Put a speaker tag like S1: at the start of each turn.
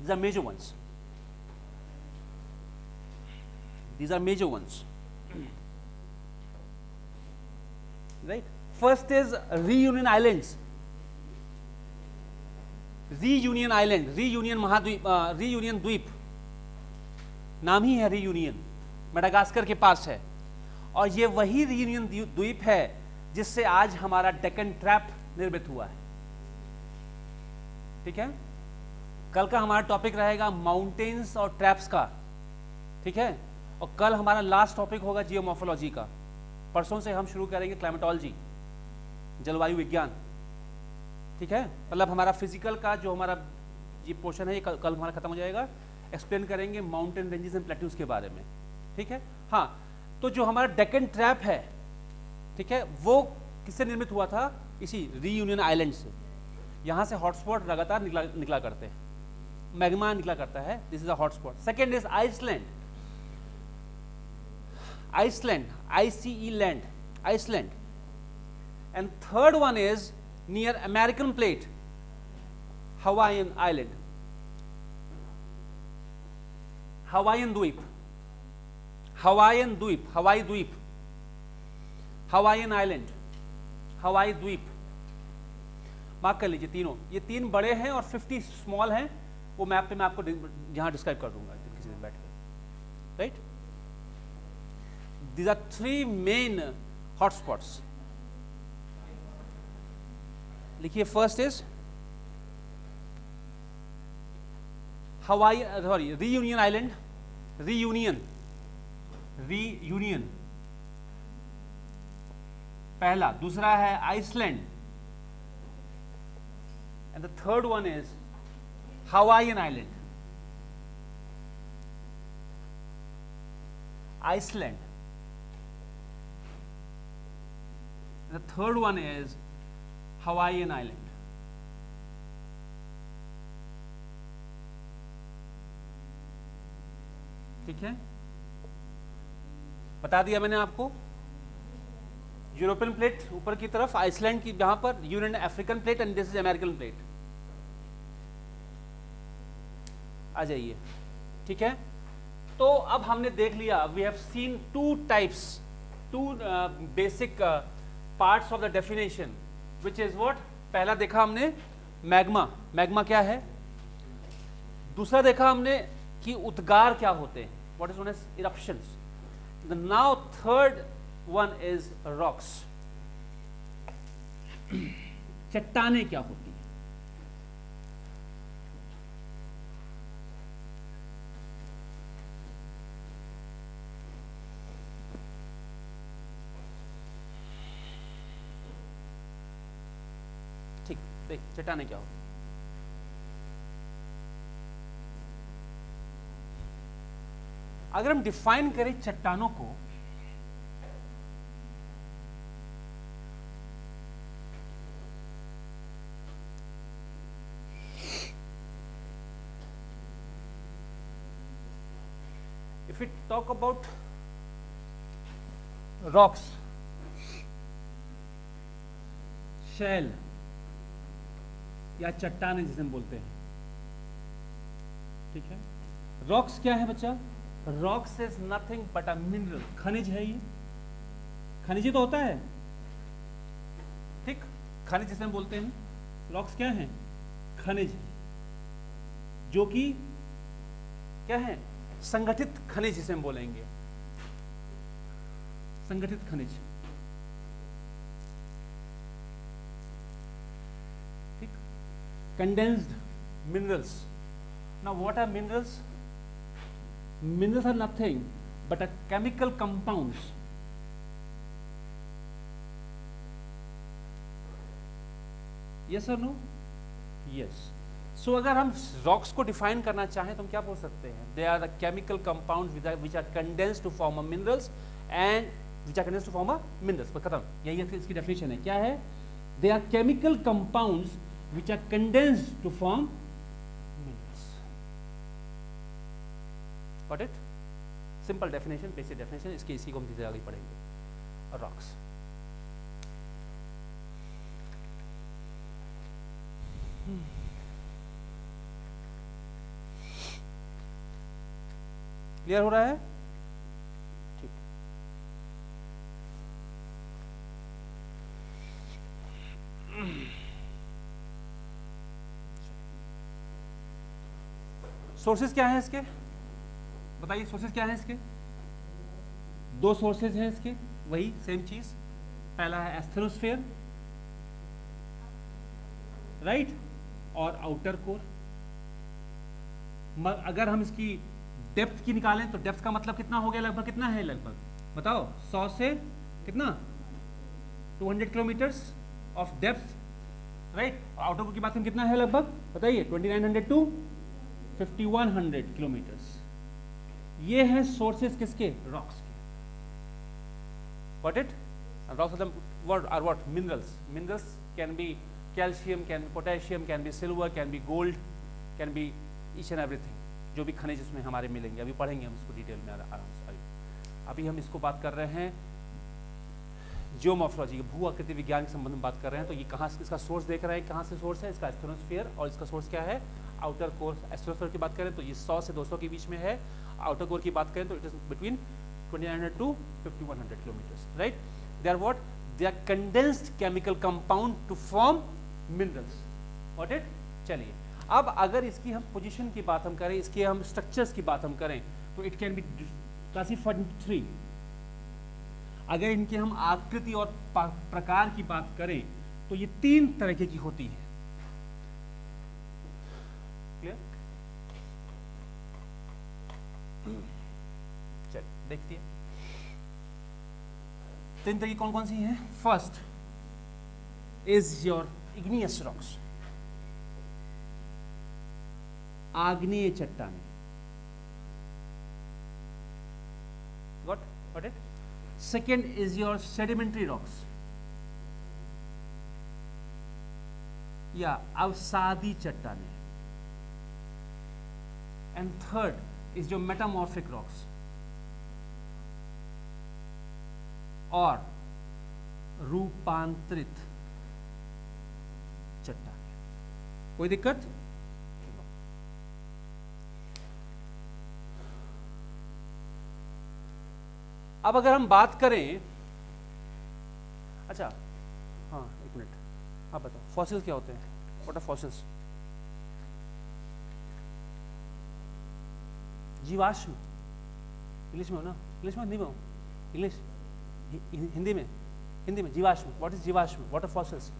S1: These are major ones. These are major ones. Right? First is Reunion Islands. Reunion Island, Reunion महाद्वीप, Reunion द्वीप, नाम ही है Reunion, Madagascar के पास है। और ये वही Reunion द्वीप है जिससे आज हमारा डेक्कन ट्रैप निर्मित हुआ है। ठीक है, कल का हमारा टॉपिक रहेगा माउंटेन्स और ट्रैप्स का। ठीक है, और कल हमारा लास्ट टॉपिक होगा जियोमॉर्फोलॉजी का। परसों से हम शुरू करेंगे क्लाइमेटोलॉजी, जलवायु विज्ञान। ठीक है, मतलब हमारा फिजिकल का जो हमारा ये पोर्शन है ये कल हमारा खत्म हो जाएगा। एक्सप्लेन करेंगे माउंटेन रेंजेस एंड प्लेट्यूज के बारे में। ठीक है, हाँ, तो जो हमारा डेक्कन ट्रैप है, ठीक है, वो किससे निर्मित हुआ था? इसी रीयूनियन आइलैंड से। यहाँ से हॉटस्पॉट लगातार निकला करते हैं, मैग्मा निकला करता है। This is a hotspot. Second is Iceland, Iceland, ICE land, Iceland. And third one is near American plate, Hawaiian island, Hawaiian द्वीप, हवाईन द्वीप, हवाई द्वीप, हवाईन आइलैंड, हवाई द्वीप। मार्क कर लीजिए तीनों, ये तीन बड़े हैं और 50 स्मॉल हैं। वो मैप पे मैं आपको यहां डिस्क्राइब कर दूंगा किसी दिन बैठ के। Right, these are 3 main hotspots. लिखिए, first is Hawaii, sorry, Reunion island, Reunion, Reunion पहला। दूसरा है Iceland, and the third one is Hawaiian island. Iceland, the third one is Hawaiian island. ठीक है, बता दिया मैंने आपको। यूरोपियन प्लेट ऊपर की तरफ, आइसलैंड की जहां पर, union African plate, and this is American plate. आ जाइए। ठीक है, तो अब हमने देख लिया, we have seen 2 types, 2 basic parts of the definition, which is what? पहला देखा हमने मैग्मा, मैग्मा क्या है। दूसरा देखा हमने कि उद्गार क्या होते हैं, what is known as eruptions. The now third one is rocks, चट्टाने क्या होती हैं। ठीक, देख चट्टाने क्या होती हैं। अगर हम डिफाइन करें चट्टानों को, if we talk about rocks, shell या चट्टाने जिसे हम बोलते हैं। ठीक है, रॉक्स क्या है बच्चा? Rocks is nothing but a mineral, खनिज है ये। खनिज ही तो होता है। ठीक, खनिज जिसे हम बोलते हैं, रॉक्स क्या है? खनिज, जो कि क्या है? संगठित खनिज जिसे हम बोलेंगे, संगठित खनिज। ठीक, condensed minerals. Now what are minerals? Minerals are nothing but a chemical compounds yes or no? yes. So अगर हम rocks को define करना चाहें तो हम क्या बोल सकते हैं? They are the chemical compounds which are condensed to form a minerals and which are condensed to form a minerals। पर खत्म, यही इसकी definition है। क्या है? They are chemical compounds which are condensed to form minerals। Got it? Simple definition, basic definition. इसकी इसी को हम धीरे आगे पढ़ेंगे। रॉक्स, क्लियर हो रहा है? ठीक। सोर्सेज क्या हैं इसके, बताइए सोर्सेज क्या हैं इसके? दो सोर्सेज हैं इसके, वही सेम चीज। पहला है एस्थेरोस्फीयर, राइट, और आउटर कोर। अगर हम इसकी डेप्थ की निकालें तो डेप्थ का मतलब कितना हो गया, लगभग कितना है, लगभग बताओ, 100 से कितना, 200 kilometres of depth, right. Outer core की बात करें कितना है लगभग, बताइए, 2900 टू 5100 किलोमीटर्स। ये हैं सोर्सेज किसके, रॉक्स के। Got it? And rocks of them are what? Minerals. Minerals can be calcium, can be potassium, can be silver, can be gold, can be each and everything. जो भी खनिज इसमें हमारे मिलेंगे, अभी पढ़ेंगे हम इसको डिटेल में आराम से। अभी हम इसको बात कर रहे हैं जियोमॉर्फोलॉजी, भू आकृति विज्ञान के संबंध में बात कर रहे हैं। तो ये कहाँ से, इसका सोर्स देख रहे हैं, कहाँ से सोर्स है, इसका एस्थेरोस्फीयर, और इसका सोर्स क्या है, आउटर कोर। एस्थेरोस्फीयर की बात करें तो ये 100 से 200 के बीच में है। आउटर कोर की बात करें तो it is between 2900 to 5100 kilometers, right? They are what? They are condensed chemical compound to form minerals. Got it? चलिए, अब अगर इसकी हम पोजीशन की बात हम करें, इसके हम स्ट्रक्चर्स की बात हम करें, तो it can be classified in 3। अगर इनके हम आकृति और प्रकार की बात करें तो ये 3 तरह की होती है। क्लियर? चलिए देखते हैं 3 तरह की कौन कौन सी हैं। First is your igneous rocks, आग्नेय चट्टानें। Got it? Second is your sedimentary rocks, या अवसादी चट्टानें। And third is your metamorphic rocks, और रूपांतरित चट्टानें। कोई दिक्कत? अब अगर हम बात करें, अच्छा हाँ एक मिनट, आप बताओ फॉसिल्स क्या होते हैं, व्हाट आर फॉसिल्स? जीवाश्म, इंग्लिश में हो ना, इंग्लिश में, हिंदी में हो, इंग्लिश, हिंदी में जीवाश्म। व्हाट इज जीवाश्म, व्हाट आर फॉसिल्स?